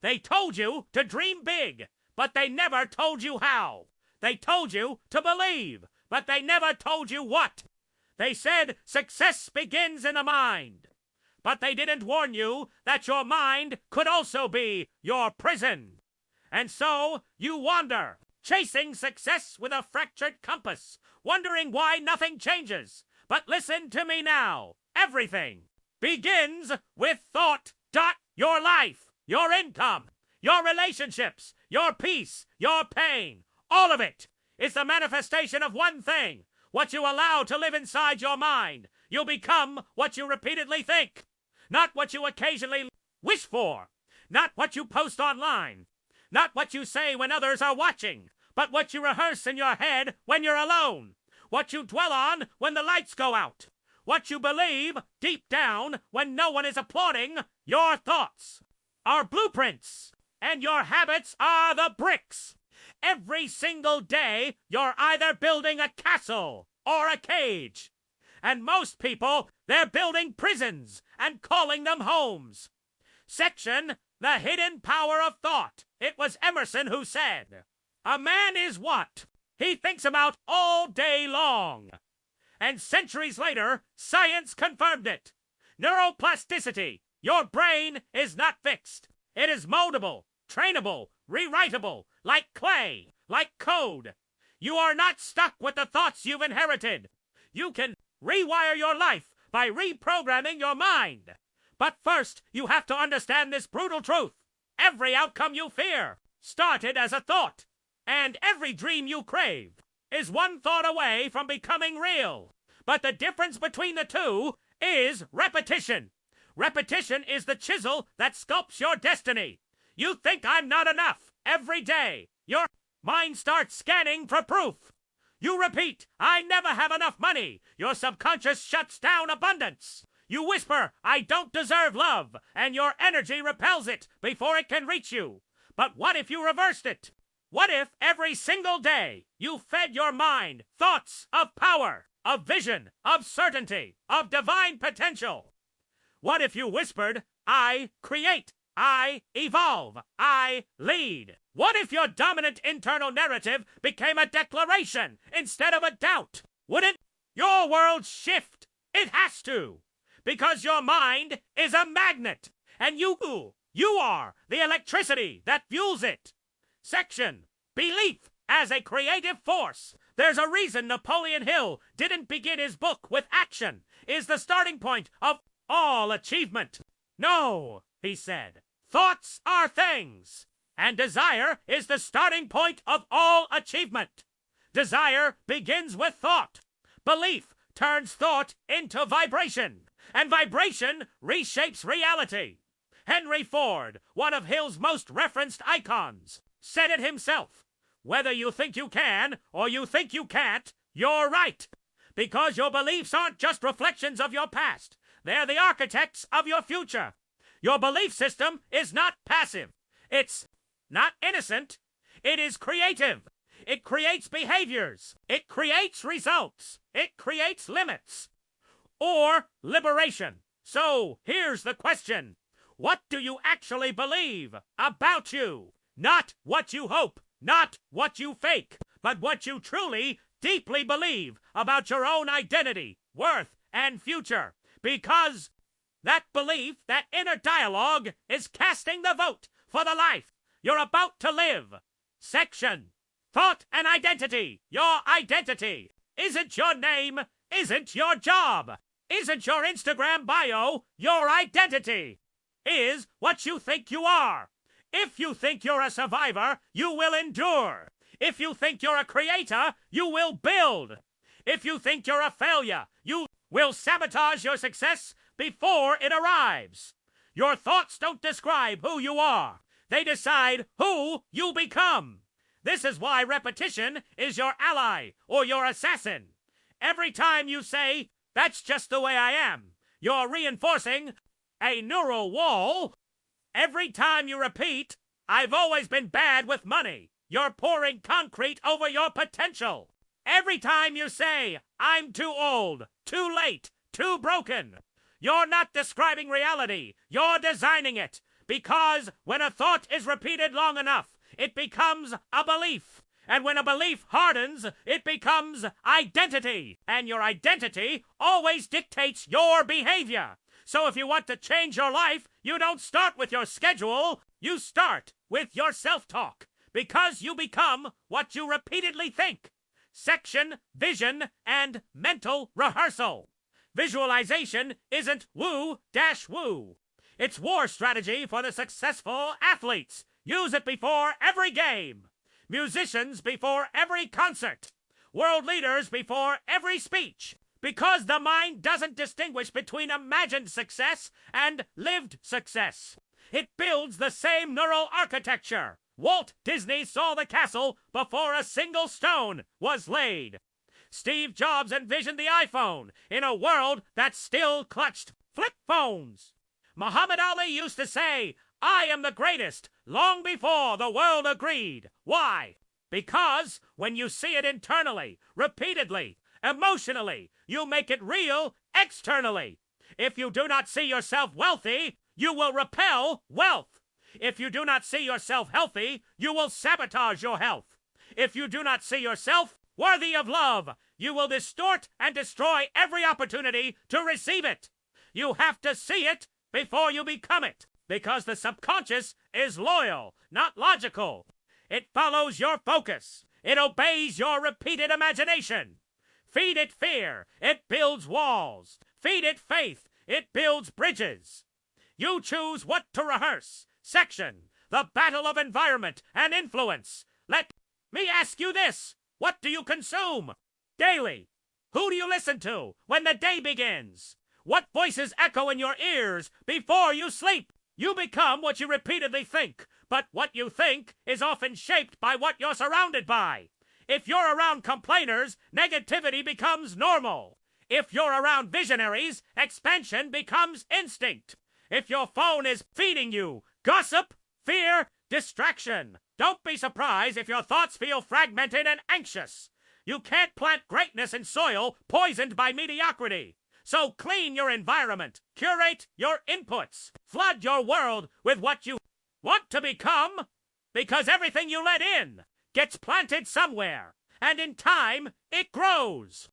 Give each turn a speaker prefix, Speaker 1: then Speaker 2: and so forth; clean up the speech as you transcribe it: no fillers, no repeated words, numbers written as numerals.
Speaker 1: They told you to dream big, but they never told you how. They told you to believe, but they never told you what. They said success begins in the mind, but they didn't warn you that your mind could also be your prison. And so you wander, chasing success with a fractured compass, wondering why nothing changes. But listen to me now. Everything begins with thought. Your life, your income, your relationships, your peace, your pain, all of it is the manifestation of one thing. What you allow to live inside your mind. You'll become what you repeatedly think, not what you occasionally wish for, not what you post online, not what you say when others are watching, but what you rehearse in your head when you're alone, what you dwell on when the lights go out, what you believe deep down when no one is applauding. Your thoughts are blueprints, and your habits are the bricks. Every single day, you're either building a castle or a cage. And most people, they're building prisons and calling them homes. Section, The Hidden Power of Thought. It was Emerson who said, "A man is what he thinks about all day long." And centuries later, science confirmed it. Neuroplasticity. Your brain is not fixed. It is moldable, trainable, rewritable, like clay, like code. You are not stuck with the thoughts you've inherited. You can rewire your life by reprogramming your mind. But first, you have to understand this brutal truth. Every outcome you fear started as a thought, and every dream you crave is one thought away from becoming real. But the difference between the two is repetition. Repetition is the chisel that sculpts your destiny. You think I'm not enough. Every day, your mind starts scanning for proof. You repeat, I never have enough money. Your subconscious shuts down abundance. You whisper, I don't deserve love, and your energy repels it before it can reach you. But what if you reversed it? What if every single day you fed your mind thoughts of power, of vision, of certainty, of divine potential? What if you whispered, I create, I evolve, I lead? What if your dominant internal narrative became a declaration instead of a doubt? Wouldn't your world shift? It has to, because your mind is a magnet, and you are the electricity that fuels it. Section, Belief as a Creative Force. There's a reason Napoleon Hill didn't begin his book with action is the starting point of all achievement. No, he said, thoughts are things, and desire is the starting point of all achievement. Desire begins with thought. Belief turns thought into vibration, and vibration reshapes reality. Henry Ford, one of Hill's most referenced icons, said it himself. Whether you think you can or you think you can't, you're right. Because your beliefs aren't just reflections of your past. They're the architects of your future. Your belief system is not passive. It's not innocent. It is creative. It creates behaviors. It creates results. It creates limits. Or liberation. So here's the question. What do you actually believe about you? Not what you hope, not what you fake, but what you truly, deeply believe about your own identity, worth, and future. Because that belief, that inner dialogue, is casting the vote for the life you're about to live. Section, Thought and Identity. Your identity isn't your name, isn't your job, isn't your Instagram bio. Your identity is what you think you are. If you think you're a survivor, you will endure. If you think you're a creator, you will build. If you think you're a failure, you will sabotage your success before it arrives. Your thoughts don't describe who you are. They decide who you become. This is why repetition is your ally or your assassin. Every time you say, that's just the way I am, you're reinforcing a neural wall. Every time you repeat, I've always been bad with money, you're pouring concrete over your potential. Every time you say, I'm too old, too late, too broken, you're not describing reality, you're designing it, Because when a thought is repeated long enough, it becomes a belief. And when a belief hardens, it becomes identity. And your identity always dictates your behavior. So if you want to change your life, you don't start with your schedule, you start with your self-talk. Because you become what you repeatedly think. Section, vision, and mental rehearsal. Visualization isn't woo-woo. It's war strategy for the successful athletes. Use it before every game. Musicians before every concert. World leaders before every speech. Because the mind doesn't distinguish between imagined success and lived success. It builds the same neural architecture. Walt Disney saw the castle before a single stone was laid. Steve Jobs envisioned the iPhone in a world that still clutched flip phones. Muhammad Ali used to say, "I am the greatest," long before the world agreed. Why? Because when you see it internally, repeatedly, emotionally, you make it real externally. If you do not see yourself wealthy, you will repel wealth. If you do not see yourself healthy, you will sabotage your health. If you do not see yourself worthy of love, you will distort and destroy every opportunity to receive it. You have to see it before you become it, because the subconscious is loyal, not logical. It follows your focus. It obeys your repeated imagination. Feed it fear. It builds walls. Feed it faith. It builds bridges. You choose what to rehearse. Section, the battle of environment and influence. Let me ask you this. What do you consume daily? Who do you listen to when the day begins? What voices echo in your ears before you sleep? You become what you repeatedly think, but what you think is often shaped by what you're surrounded by. If you're around complainers, negativity becomes normal. If you're around visionaries, expansion becomes instinct. If your phone is feeding you gossip, fear, distraction, don't be surprised if your thoughts feel fragmented and anxious. You can't plant greatness in soil poisoned by mediocrity. So clean your environment, curate your inputs, flood your world with what you want to become, because everything you let in gets planted somewhere, and in time it grows.